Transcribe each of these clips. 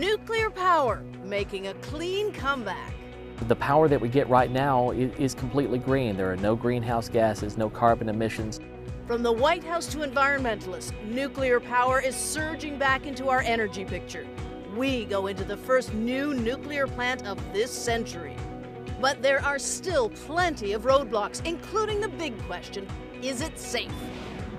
Nuclear power making a clean comeback. The power that we get right now is completely green. There are no greenhouse gases, no carbon emissions. From the White House to environmentalists, nuclear power is surging back into our energy picture. We go into the first new nuclear plant of this century. But there are still plenty of roadblocks, including the big question, is it safe?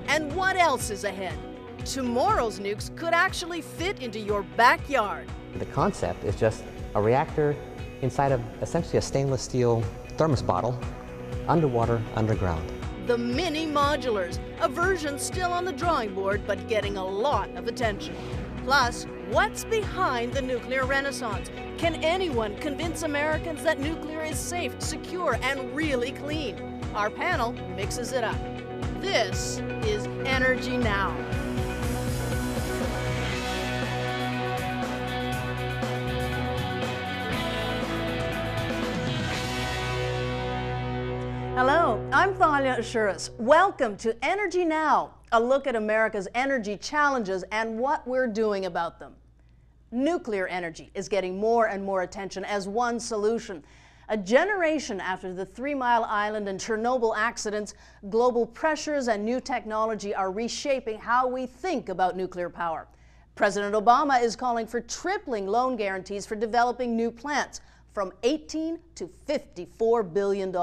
And what else is ahead? Tomorrow's nukes could actually fit into your backyard. The concept is just a reactor inside of essentially a stainless steel thermos bottle, underwater, underground. The mini modulars, a version still on the drawing board but getting a lot of attention. Plus, what's behind the nuclear renaissance? Can anyone convince Americans that nuclear is safe, secure, and really clean? Our panel mixes it up. This is Energy Now. Hello, I'm Thalia Ashuris. Welcome to Energy Now, a look at America's energy challenges and what we're doing about them. Nuclear energy is getting more and more attention as one solution. A generation after the 3 Mile Island and Chernobyl accidents, global pressures and new technology are reshaping how we think about nuclear power. President Obama is calling for tripling loan guarantees for developing new plants, from $18 to $54 billion.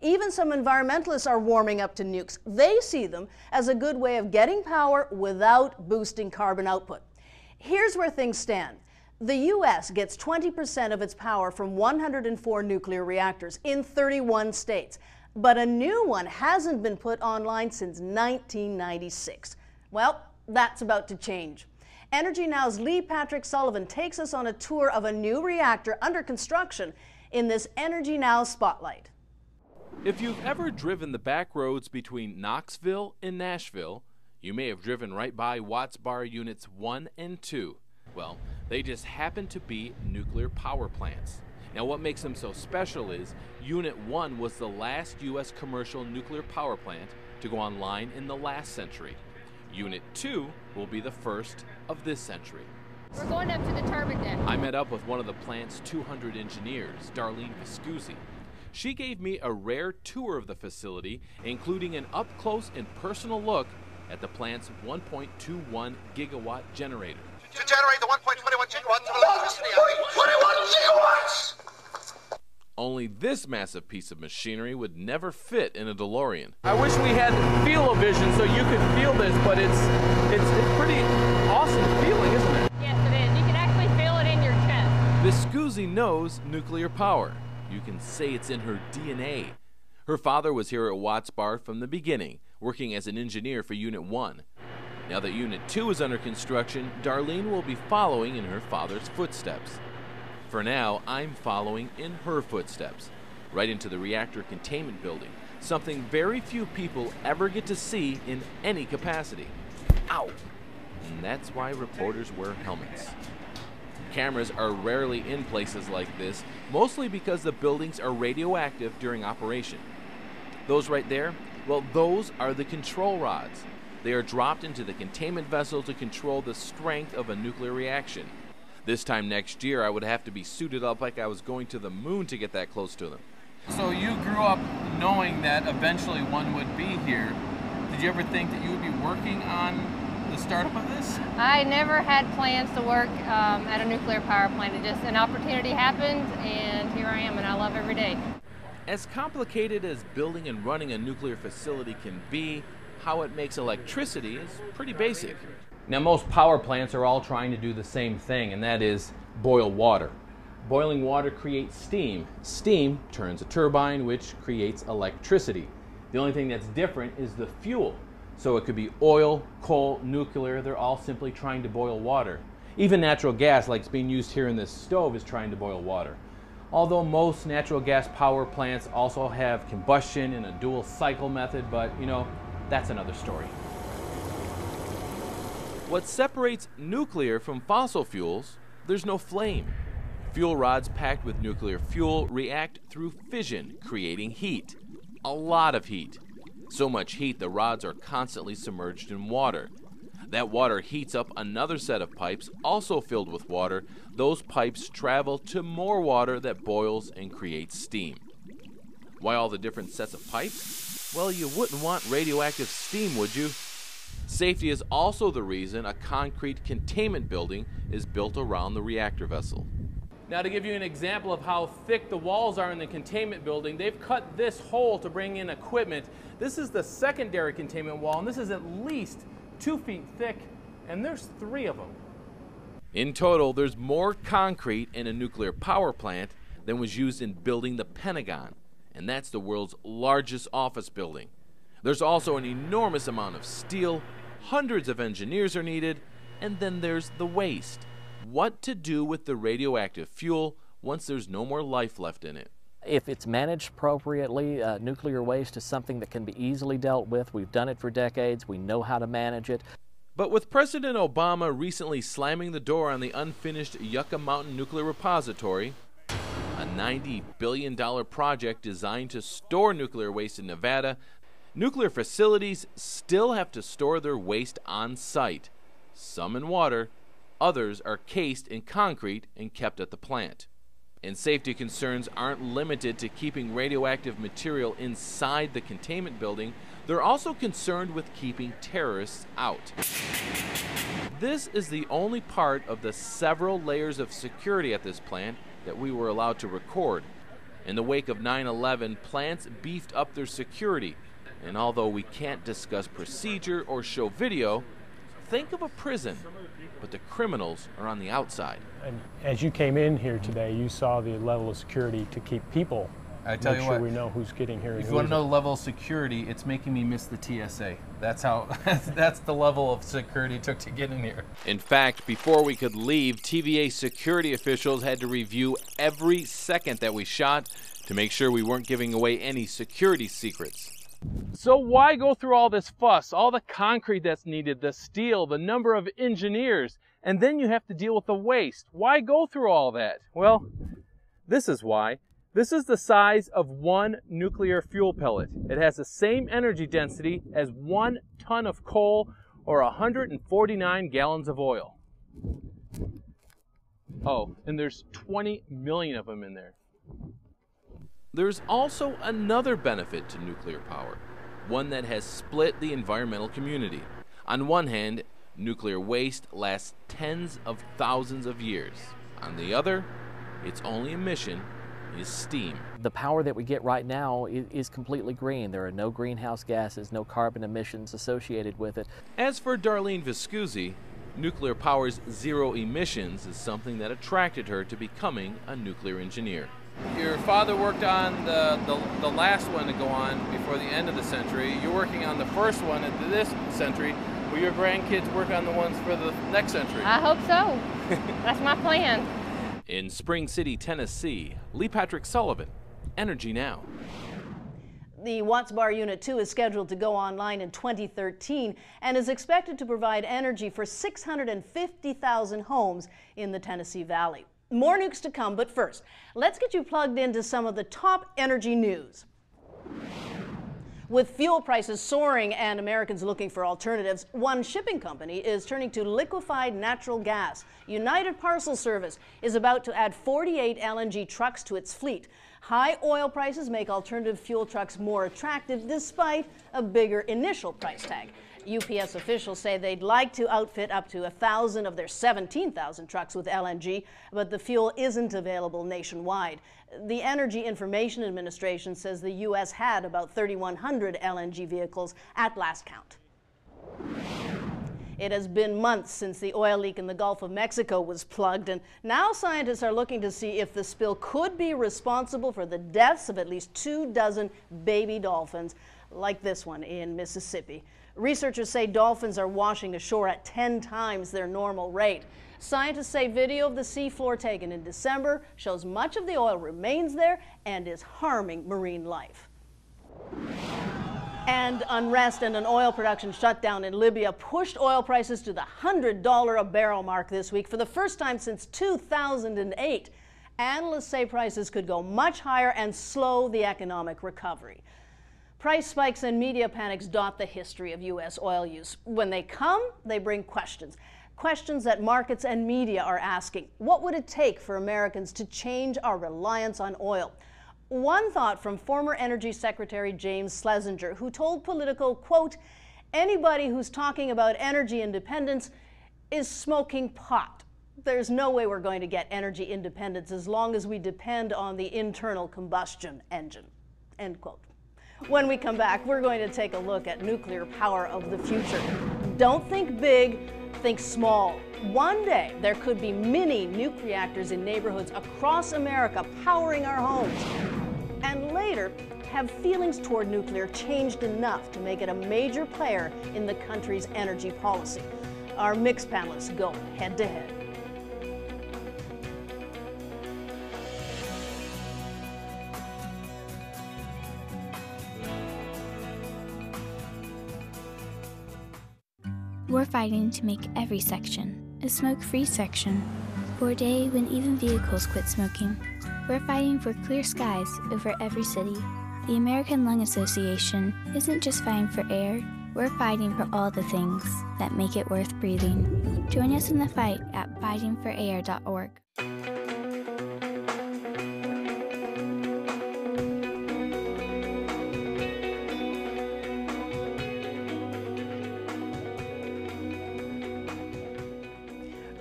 Even some environmentalists are warming up to nukes. They see them as a good way of getting power without boosting carbon output. Here's where things stand. The U.S. gets 20% of its power from 104 nuclear reactors in 31 states, but a new one hasn't been put online since 1996. Well, that's about to change. Energy Now's Lee Patrick Sullivan takes us on a tour of a new reactor under construction in this Energy Now Spotlight. If you've ever driven the back roads between Knoxville and Nashville, you may have driven right by Watts Bar Units 1 and 2. Well, they just happen to be nuclear power plants. Now, what makes them so special is Unit 1 was the last U.S. commercial nuclear power plant to go online in the last century. Unit 2 will be the first of this century. We're going up to the turbine deck. I met up with one of the plant's 200 engineers, Darlene Viscusi. She gave me a rare tour of the facility, including an up-close and personal look at the plant's 1.21 gigawatt generator. To generate the 1.21 gigawatts of electricity. 21 gigawatts! Only this massive piece of machinery would never fit in a DeLorean. I wish we had feel-o-vision so you could feel this, but it's pretty awesome feeling, isn't it? Yes, it is. You can actually feel it in your chest. Viscusi knows nuclear power. You can say it's in her DNA. Her father was here at Watts Bar from the beginning, working as an engineer for Unit 1. Now that Unit 2 is under construction, Darlene will be following in her father's footsteps. For now, I'm following in her footsteps, right into the reactor containment building, something very few people ever get to see in any capacity. Ow! And that's why reporters wear helmets. Cameras are rarely in places like this, mostly because the buildings are radioactive during operation. Those right there, well, those are the control rods. They are dropped into the containment vessel to control the strength of a nuclear reaction. This time next year, I would have to be suited up like I was going to the moon to get that close to them. So you grew up knowing that eventually one would be here. Did you ever think that you would be working on the startup of this? I never had plans to work at a nuclear power plant. It just, an opportunity happened, and here I am, and I love every day. As complicated as building and running a nuclear facility can be, how it makes electricity is pretty basic. Now, most power plants are all trying to do the same thing, and that is boil water. Boiling water creates steam. Steam turns a turbine, which creates electricity. The only thing that's different is the fuel. So it could be oil, coal, nuclear, they're all simply trying to boil water. Even natural gas, like it's being used here in this stove, is trying to boil water. Although most natural gas power plants also have combustion in a dual cycle method, but you know, that's another story. What separates nuclear from fossil fuels, there's no flame. Fuel rods packed with nuclear fuel react through fission, creating heat. A lot of heat. So much heat the rods are constantly submerged in water. That water heats up another set of pipes, also filled with water. Those pipes travel to more water that boils and creates steam. Why all the different sets of pipes? Well, you wouldn't want radioactive steam, would you? Safety is also the reason a concrete containment building is built around the reactor vessel. Now, to give you an example of how thick the walls are in the containment building, they've cut this hole to bring in equipment. This is the secondary containment wall, and this is at least 2 feet thick, and there's 3 of them. In total, there's more concrete in a nuclear power plant than was used in building the Pentagon, and that's the world's largest office building. There's also an enormous amount of steel, hundreds of engineers are needed, and then there's the waste. What to do with the radioactive fuel once there's no more life left in it. If it's managed appropriately, nuclear waste is something that can be easily dealt with. We've done it for decades. We know how to manage it. But with President Obama recently slamming the door on the unfinished Yucca Mountain Nuclear Repository, a $90 billion project designed to store nuclear waste in Nevada, nuclear facilities still have to store their waste on site, some in water, others are cased in concrete and kept at the plant. And safety concerns aren't limited to keeping radioactive material inside the containment building, they're also concerned with keeping terrorists out. This is the only part of the several layers of security at this plant that we were allowed to record. In the wake of 9/11, plants beefed up their security, and although we can't discuss procedure or show video, think of a prison, but the criminals are on the outside. And as you came in here today, you saw the level of security to keep people. I tell you make sure what, we know who's getting here. if you want to know the level of security, it's making me miss the TSA. That's how. That's the level of security it took to get in here. In fact, before we could leave, TVA security officials had to review every second that we shot to make sure we weren't giving away any security secrets. So why go through all this fuss, all the concrete that's needed, the steel, the number of engineers, and then you have to deal with the waste? Why go through all that? Well, this is why. This is the size of one nuclear fuel pellet. It has the same energy density as 1 ton of coal or 149 gallons of oil. Oh, and there's 20 million of them in there. There's also another benefit to nuclear power, one that has split the environmental community. On one hand, nuclear waste lasts tens of thousands of years. On the other, its only emission is steam. The power that we get right now is completely green. There are no greenhouse gases, no carbon emissions associated with it. As for Darlene Viscusi, nuclear power's zero emissions is something that attracted her to becoming a nuclear engineer. Your father worked on the last one to go on before the end of the century. You're working on the first one at this century. Will your grandkids work on the ones for the next century? I hope so. That's my plan. In Spring City, Tennessee, Lee Patrick Sullivan, Energy Now. The Watts Bar Unit 2 is scheduled to go online in 2013 and is expected to provide energy for 650,000 homes in the Tennessee Valley. More nukes to come, but first, let's get you plugged into some of the top energy news. With fuel prices soaring and Americans looking for alternatives, one shipping company is turning to liquefied natural gas. United Parcel Service is about to add 48 LNG trucks to its fleet. High oil prices make alternative fuel trucks more attractive despite a bigger initial price tag. UPS officials say they'd like to outfit up to 1,000 of their 17,000 trucks with LNG, but the fuel isn't available nationwide. The Energy Information Administration says the U.S. had about 3,100 LNG vehicles at last count. It has been months since the oil leak in the Gulf of Mexico was plugged, and now scientists are looking to see if the spill could be responsible for the deaths of at least 24 baby dolphins, like this one in Mississippi. Researchers say dolphins are washing ashore at 10 times their normal rate. Scientists say video of the seafloor taken in December shows much of the oil remains there and is harming marine life. And unrest and an oil production shutdown in Libya pushed oil prices to the $100 a barrel mark this week for the first time since 2008. Analysts say prices could go much higher and slow the economic recovery. Price spikes and media panics dot the history of U.S. oil use. When they come, they bring questions. Questions that markets and media are asking. What would it take for Americans to change our reliance on oil? One thought from former Energy Secretary James Schlesinger, who told Politico, quote, "Anybody who's talking about energy independence is smoking pot. There's no way we're going to get energy independence as long as we depend on the internal combustion engine," end quote. When we come back, we're going to take a look at nuclear power of the future. Don't think big, think small. One day, there could be mini nuke reactors in neighborhoods across America powering our homes. And later, have feelings toward nuclear changed enough to make it a major player in the country's energy policy? Our mixed panelists go head to head. We're fighting to make every section a smoke-free section. For a day when even vehicles quit smoking. We're fighting for clear skies over every city. The American Lung Association isn't just fighting for air, we're fighting for all the things that make it worth breathing. Join us in the fight at fightingforair.org.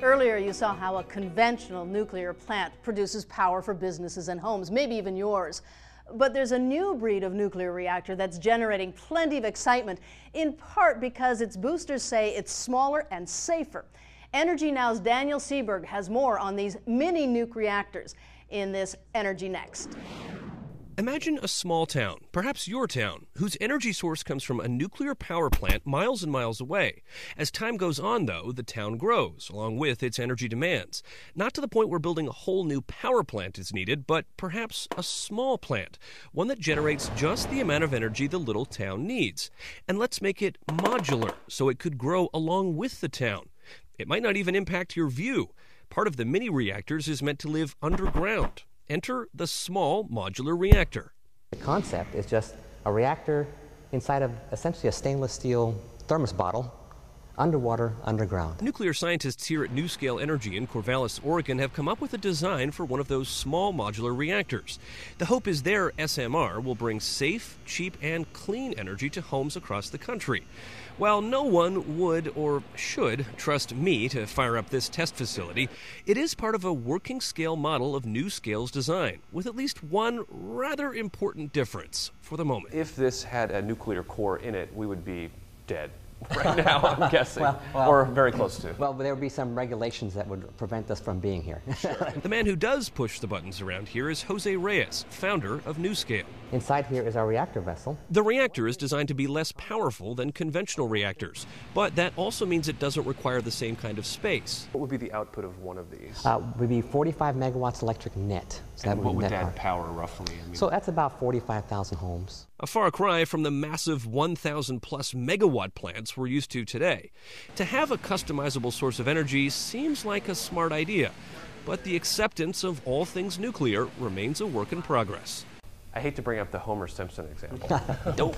Earlier, you saw how a conventional nuclear plant produces power for businesses and homes, maybe even yours. But there's a new breed of nuclear reactor that's generating plenty of excitement, in part because its boosters say it's smaller and safer. Energy Now's Daniel Seberg has more on these mini nuke reactors in this Energy Next. Imagine a small town, perhaps your town, whose energy source comes from a nuclear power plant miles and miles away. As time goes on, though, the town grows, along with its energy demands. Not to the point where building a whole new power plant is needed, but perhaps a small plant, one that generates just the amount of energy the little town needs. And let's make it modular, so it could grow along with the town. It might not even impact your view. Part of the mini reactors is meant to live underground. Enter the small modular reactor. The concept is just a reactor inside of essentially a stainless steel thermos bottle, underwater, underground. Nuclear scientists here at NuScale Energy in Corvallis, Oregon have come up with a design for one of those small modular reactors. The hope is their SMR will bring safe, cheap, and clean energy to homes across the country. While no one would or should trust me to fire up this test facility, it is part of a working scale model of NuScale's design, with at least one rather important difference for the moment. If this had a nuclear core in it, we would be dead right now, I'm guessing, well, or very close to. Well, there would be some regulations that would prevent us from being here. Sure. The man who does push the buttons around here is Jose Reyes, founder of NuScale. Inside here is our reactor vessel. The reactor is designed to be less powerful than conventional reactors, but that also means it doesn't require the same kind of space. What would be the output of one of these? Would be 45 megawatts electric net. So and what would that power roughly? I mean, so that's about 45,000 homes. A far cry from the massive 1,000 plus megawatt plants we're used to today. To have a customizable source of energy seems like a smart idea, but the acceptance of all things nuclear remains a work in progress. I hate to bring up the Homer Simpson example. Don't.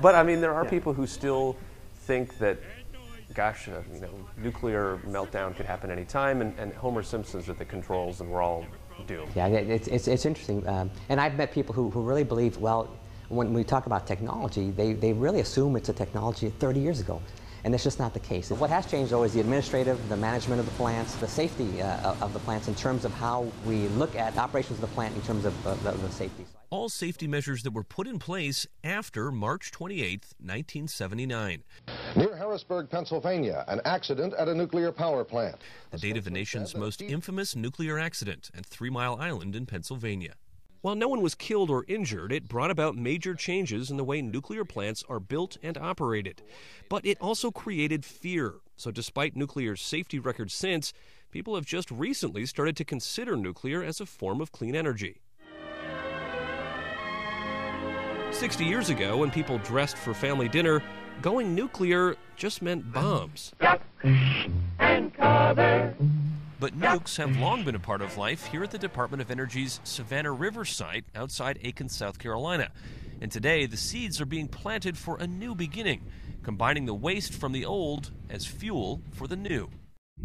But I mean, there are people who still think that, gosh, nuclear meltdown could happen any time, and Homer Simpson's at the controls, and we're all doomed. Yeah, it's interesting, and I've met people who really believe, well, when we talk about technology, they really assume it's a technology 30 years ago. And it's just not the case. What has changed, though, is the administrative, the management of the plants, the safety of the plants in terms of how we look at operations of the plant in terms of the safety. All safety measures that were put in place after March 28, 1979. Near Harrisburg, Pennsylvania, an accident at a nuclear power plant. The date of the nation's most infamous nuclear accident at 3 Mile Island in Pennsylvania. While no one was killed or injured, it brought about major changes in the way nuclear plants are built and operated. But it also created fear. So despite nuclear's safety record since, people have just recently started to consider nuclear as a form of clean energy. 60 years ago, when people dressed for family dinner, going nuclear just meant bombs. Duck and cover. But But nukes have long been a part of life here at the Department of Energy's Savannah River site outside Aiken, South Carolina. And today, the seeds are being planted for a new beginning, combining the waste from the old as fuel for the new.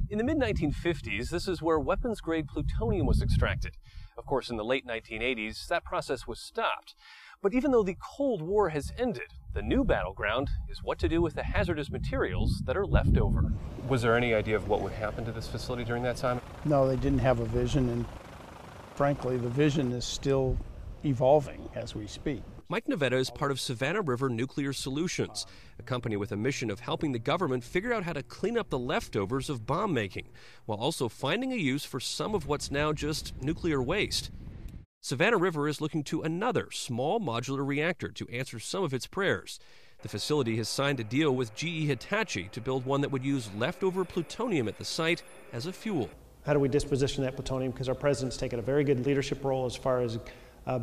In the mid-1950s, this is where weapons-grade plutonium was extracted. Of course, in the late 1980s, that process was stopped. But even though the Cold War has ended, the new battleground is what to do with the hazardous materials that are left over. Was there any idea of what would happen to this facility during that time? No, they didn't have a vision, and frankly, the vision is still evolving as we speak. Mike Navetta is part of Savannah River Nuclear Solutions, a company with a mission of helping the government figure out how to clean up the leftovers of bomb making, while also finding a use for some of what's now just nuclear waste. Savannah River is looking to another small modular reactor to answer some of its prayers. The facility has signed a deal with GE Hitachi to build one that would use leftover plutonium at the site as a fuel. How do we disposition that plutonium? Because our president's taken a very good leadership role as far as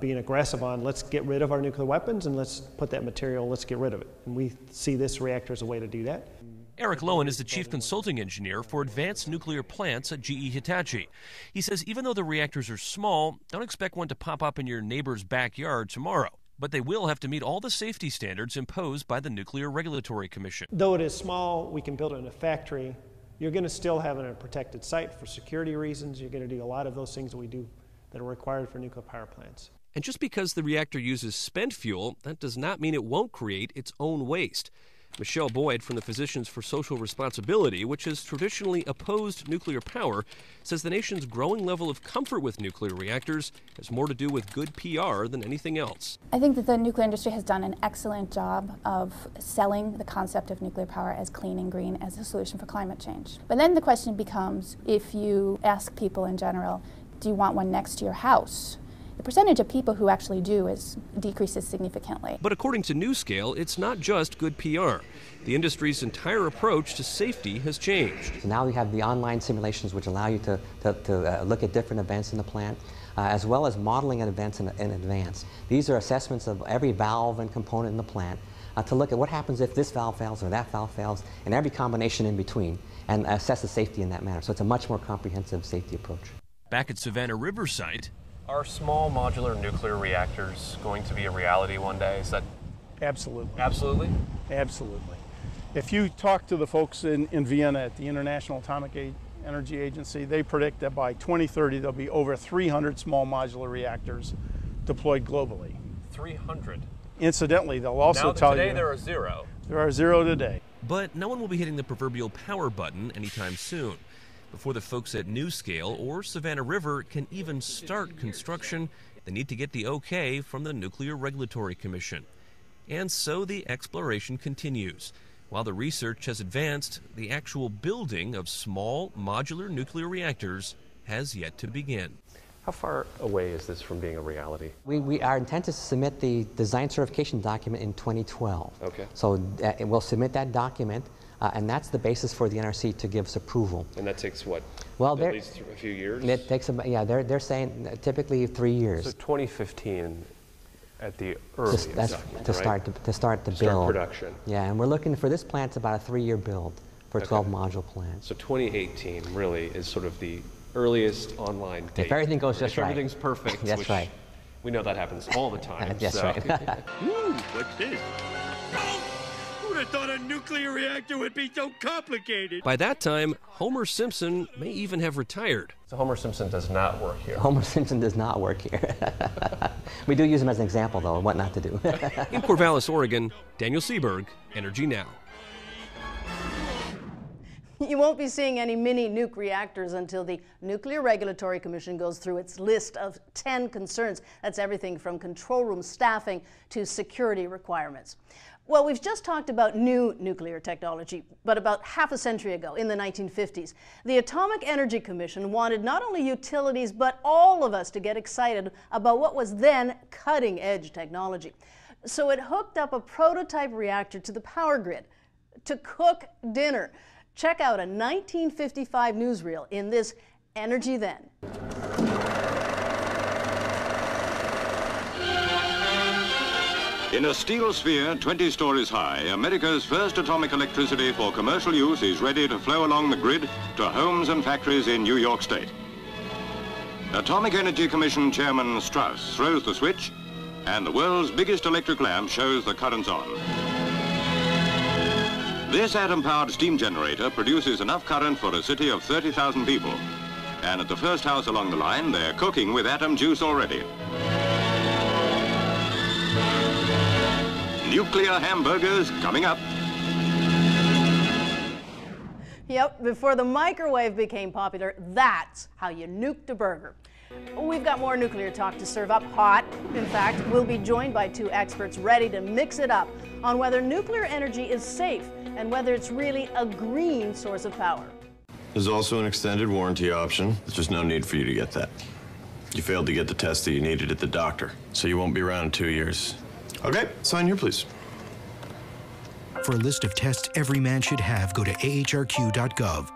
being aggressive on let's get rid of our nuclear weapons and let's put that material, let's get rid of it. And we see this reactor as a way to do that. Eric Lowen is the chief consulting engineer for advanced nuclear plants at GE Hitachi. He says even though the reactors are small, don't expect one to pop up in your neighbor's backyard tomorrow. But they will have to meet all the safety standards imposed by the Nuclear Regulatory Commission. Though it is small, we can build it in a factory. You're going to still have it in a protected site for security reasons. You're going to do a lot of those things that we do that are required for nuclear power plants. And just because the reactor uses spent fuel, that does not mean it won't create its own waste. Michelle Boyd from the Physicians for Social Responsibility, which has traditionally opposed nuclear power, says the nation's growing level of comfort with nuclear reactors has more to do with good PR than anything else. I think that the nuclear industry has done an excellent job of selling the concept of nuclear power as clean and green as a solution for climate change. But then the question becomes, if you ask people in general, do you want one next to your house? The percentage of people who actually do decreases significantly. But according to NewScale, it's not just good PR. The industry's entire approach to safety has changed. Now we have the online simulations which allow you to look at different events in the plant, as well as modeling events in advance. These are assessments of every valve and component in the plant to look at what happens if this valve fails or that valve fails, and every combination in between, and assess the safety in that manner. So it's a much more comprehensive safety approach. Back at Savannah River site, are small modular nuclear reactors going to be a reality one day? Is that absolutely? Absolutely? Absolutely. If you talk to the folks in Vienna at the International Atomic Energy Agency, they predict that by 2030 there'll be over 300 small modular reactors deployed globally. 300? Incidentally, they'll also tell you... Today there are 0. There are 0 today. But no one will be hitting the proverbial power button anytime soon. Before the folks at NewScale or Savannah River can even start construction, they need to get the okay from the Nuclear Regulatory Commission. And so the exploration continues. While the research has advanced, the actual building of small modular nuclear reactors has yet to begin. How far away is this from being a reality? Our intent is to submit the design certification document in 2012. Okay. So we'll submit that document. And that's the basis for the NRC to give us approval. And that takes what? Well, at least a few years? It takes about, yeah, they're saying typically 3 years. So 2015 at the earliest to start the build. Start production. Yeah, and we're looking for this plant's about a 3-year build for a 12-module plant. So 2018 really is sort of the earliest online date. If everything goes just right. If everything's perfect. That's right. We know that happens all the time. That's right. Ooh, what's this? Who'd have thought a nuclear reactor would be so complicated? By that time, Homer Simpson may even have retired. So Homer Simpson does not work here. Homer Simpson does not work here. We do use him as an example, though, of what not to do. In Corvallis, Oregon, Daniel Seberg, Energy Now. You won't be seeing any mini nuke reactors until the Nuclear Regulatory Commission goes through its list of 10 concerns. That's everything from control room staffing to security requirements. Well, we've just talked about new nuclear technology, but about half a century ago, in the 1950s, the Atomic Energy Commission wanted not only utilities, but all of us to get excited about what was then cutting-edge technology. So it hooked up a prototype reactor to the power grid to cook dinner. Check out a 1955 newsreel in this Energy Then. In a steel sphere 20 stories high, America's first atomic electricity for commercial use is ready to flow along the grid to homes and factories in New York State. Atomic Energy Commission Chairman Strauss throws the switch, and the world's biggest electric lamp shows the currents on. This atom-powered steam generator produces enough current for a city of 30,000 people. And at the first house along the line, they're cooking with atom juice already. Nuclear hamburgers coming up. Yep, before the microwave became popular, that's how you nuked a burger. We've got more nuclear talk to serve up hot. In fact, we'll be joined by two experts ready to mix it up on whether nuclear energy is safe and whether it's really a green source of power. There's also an extended warranty option. There's just no need for you to get that. You failed to get the test that you needed at the doctor, so you won't be around in 2 years. Okay, sign here, please. For a list of tests every man should have, go to ahrq.gov.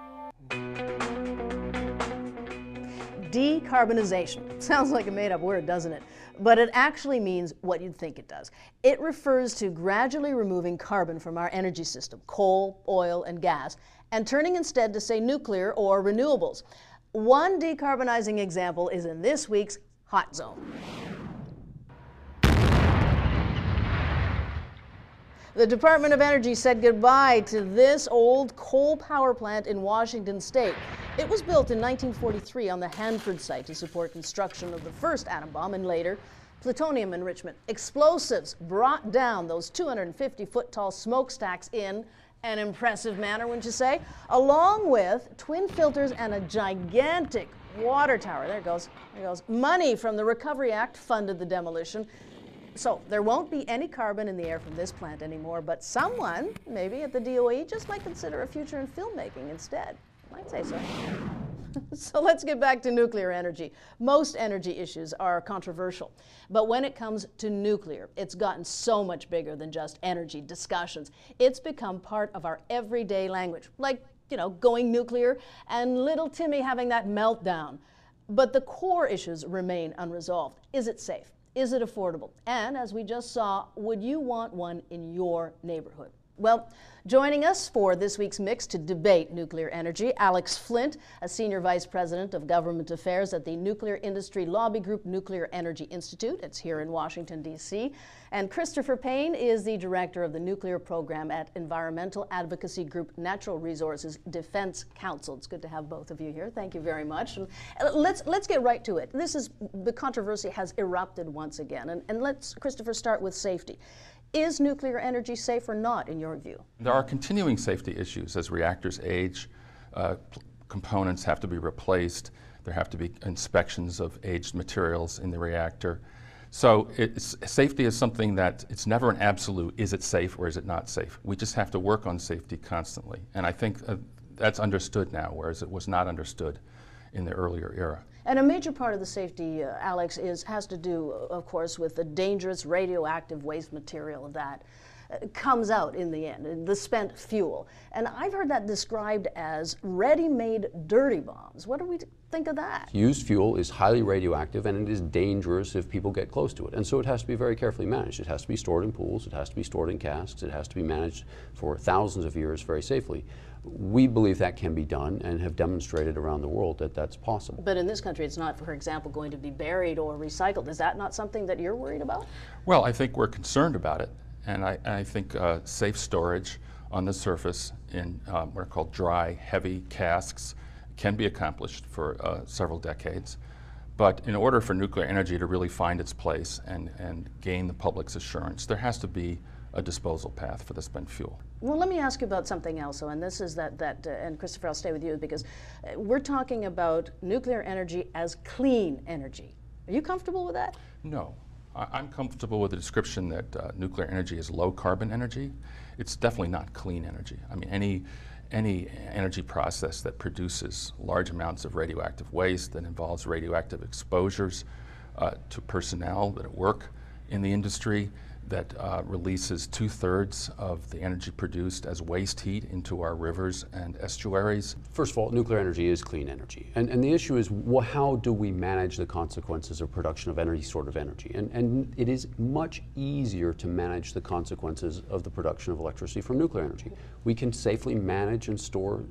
Decarbonization. Sounds like a made-up word, doesn't it? But it actually means what you'd think it does. It refers to gradually removing carbon from our energy system, coal, oil, and gas, and turning instead to, say, nuclear or renewables. One decarbonizing example is in this week's Hot Zone. The Department of Energy said goodbye to this old coal power plant in Washington state. It was built in 1943 on the Hanford site to support construction of the first atom bomb and later plutonium enrichment. Explosives brought down those 250-foot-tall smokestacks in an impressive manner, wouldn't you say? Along with twin filters and a gigantic water tower. There it goes. There it goes. Money from the Recovery Act funded the demolition. So there won't be any carbon in the air from this plant anymore, but someone, maybe at the DOE, just might consider a future in filmmaking instead. I'd say so. So let's get back to nuclear energy. Most energy issues are controversial, but when it comes to nuclear, it's gotten so much bigger than just energy discussions. It's become part of our everyday language, like, you know, going nuclear and little Timmy having that meltdown. But the core issues remain unresolved. Is it safe? Is it affordable? And as we just saw, would you want one in your neighborhood? Well, joining us for this week's mix to debate nuclear energy, Alex Flint, a Senior Vice President of Government Affairs at the Nuclear Industry Lobby Group Nuclear Energy Institute. It's here in Washington, D.C. And Christopher Payne is the Director of the Nuclear Program at environmental advocacy group Natural Resources Defense Council. It's good to have both of you here. Thank you very much. And let's get right to it. The controversy has erupted once again. And let's, Christopher, start with safety. Is nuclear energy safe or not, in your view? There are continuing safety issues as reactors age. Components have to be replaced. There have to be inspections of aged materials in the reactor. So safety is something that it's never an absolute, is it safe or is it not safe? We just have to work on safety constantly. And I think that's understood now, whereas it was not understood in the earlier era. And a major part of the safety, Alex, has to do, of course, with the dangerous radioactive waste material that comes out in the end, the spent fuel. And I've heard that described as ready-made dirty bombs. What do we think of that? Used fuel is highly radioactive and it is dangerous if people get close to it. And so it has to be very carefully managed. It has to be stored in pools, it has to be stored in casks, it has to be managed for thousands of years very safely. We believe that can be done and have demonstrated around the world that that's possible. But in this country, it's not, for example, going to be buried or recycled. Is that not something that you're worried about? Well, I think we're concerned about it. And I think safe storage on the surface in what are called dry, heavy casks can be accomplished for several decades. But in order for nuclear energy to really find its place and gain the public's assurance, there has to be a disposal path for the spent fuel. Well, let me ask you about something else, and this is and Christopher, I'll stay with you because we're talking about nuclear energy as clean energy. Are you comfortable with that? No. I'm comfortable with the description that nuclear energy is low carbon energy. It's definitely not clean energy. I mean, any energy process that produces large amounts of radioactive waste, that involves radioactive exposures to personnel that work in the industry, that releases 2/3 of the energy produced as waste heat into our rivers and estuaries. First of all, nuclear energy is clean energy. And the issue is, how do we manage the consequences of production of any sort of energy? And it is much easier to manage the consequences of the production of electricity from nuclear energy. We can safely manage and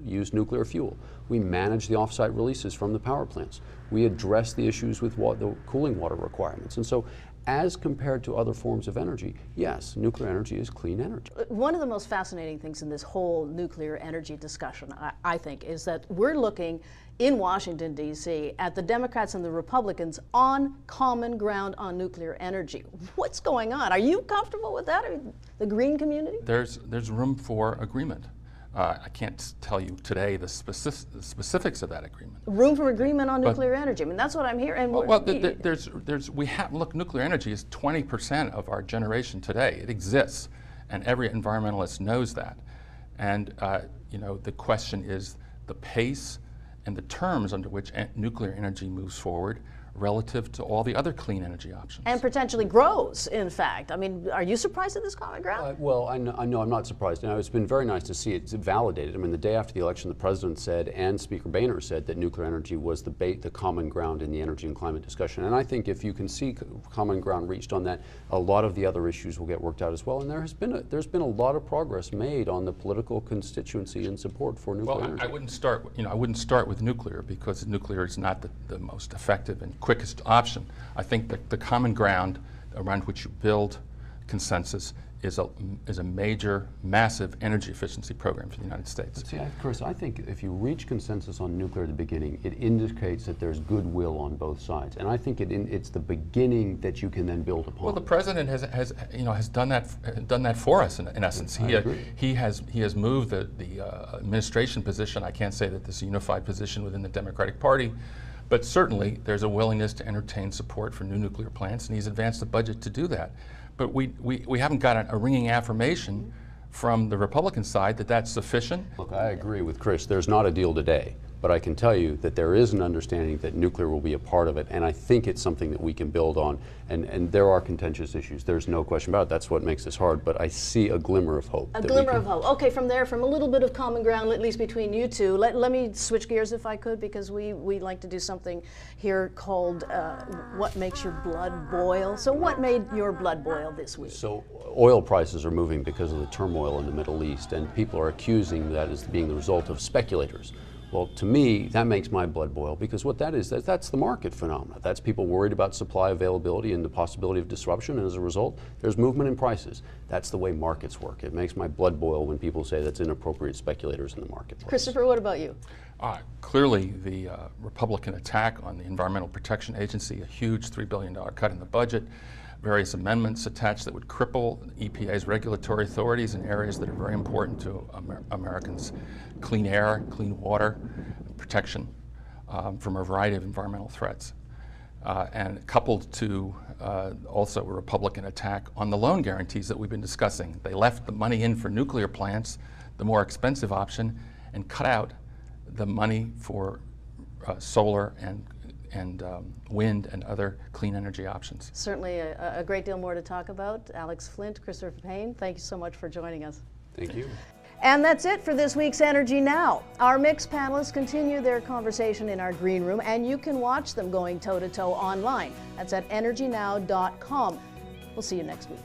use nuclear fuel. We manage the off-site releases from the power plants. We address the issues with the cooling water requirements. And so, as compared to other forms of energy, yes, nuclear energy is clean energy. One of the most fascinating things in this whole nuclear energy discussion, I think, is that we're looking in Washington, D.C. at the Democrats and the Republicans on common ground on nuclear energy. What's going on? Are you comfortable with that, or the green community? There's room for agreement. I can't tell you today the specifics of that agreement. Room for agreement on nuclear energy. I mean, that's what I'm hearing. Look, nuclear energy is 20% of our generation today. It exists, and every environmentalist knows that. And the question is the pace and the terms under which nuclear energy moves forward relative to all the other clean energy options. And potentially grows, in fact. I mean, are you surprised at this common ground? Well, I know I'm not surprised. It's been very nice to see it validated. I mean, the day after the election, the President said, and Speaker Boehner said, that nuclear energy was the common ground in the energy and climate discussion. And I think if you can see common ground reached on that, a lot of the other issues will get worked out as well. And there's been a lot of progress made on the political constituency and support for nuclear energy. I wouldn't start with nuclear, because nuclear is not the most effective and quickest option. I think that the common ground around which you build consensus is a major, massive energy efficiency program for the United States. But see, Chris, I think if you reach consensus on nuclear at the beginning, it indicates that there's goodwill on both sides, and I think it's the beginning that you can then build upon. Well, the President has done that for us in essence. He has moved the administration position. I can't say that this is a unified position within the Democratic Party, but certainly there's a willingness to entertain support for new nuclear plants, and he's advanced the budget to do that. But we haven't got a ringing affirmation from the Republican side that that's sufficient. Look, I agree with Chris. There's not a deal today, but I can tell you that there is an understanding that nuclear will be a part of it, and I think it's something that we can build on. And there are contentious issues. There's no question about it. That's what makes this hard, but I see a glimmer of hope. A glimmer of hope. Okay, from there, from a little bit of common ground, at least between you two, let me switch gears if I could, because we like to do something here called What Makes Your Blood Boil. So what made your blood boil this week? So oil prices are moving because of the turmoil in the Middle East, and people are accusing that as being the result of speculators. Well, to me, that makes my blood boil, because what that is, that's the market phenomena. That's people worried about supply availability and the possibility of disruption, and as a result, there's movement in prices. That's the way markets work. It makes my blood boil when people say that's inappropriate speculators in the marketplace. Christopher, what about you? Clearly, the Republican attack on the Environmental Protection Agency, a huge $3 billion cut in the budget, various amendments attached that would cripple EPA's regulatory authorities in areas that are very important to Americans: clean air, clean water, protection from a variety of environmental threats. And coupled to also a Republican attack on the loan guarantees that we've been discussing. They left the money in for nuclear plants, the more expensive option, and cut out the money for solar and wind and other clean energy options. Certainly a great deal more to talk about. Alex Flint, Christopher Payne, thank you so much for joining us. Thank you. And that's it for this week's Energy Now. Our mixed panelists continue their conversation in our green room, and you can watch them going toe-to-toe online. That's at energynow.com. We'll see you next week.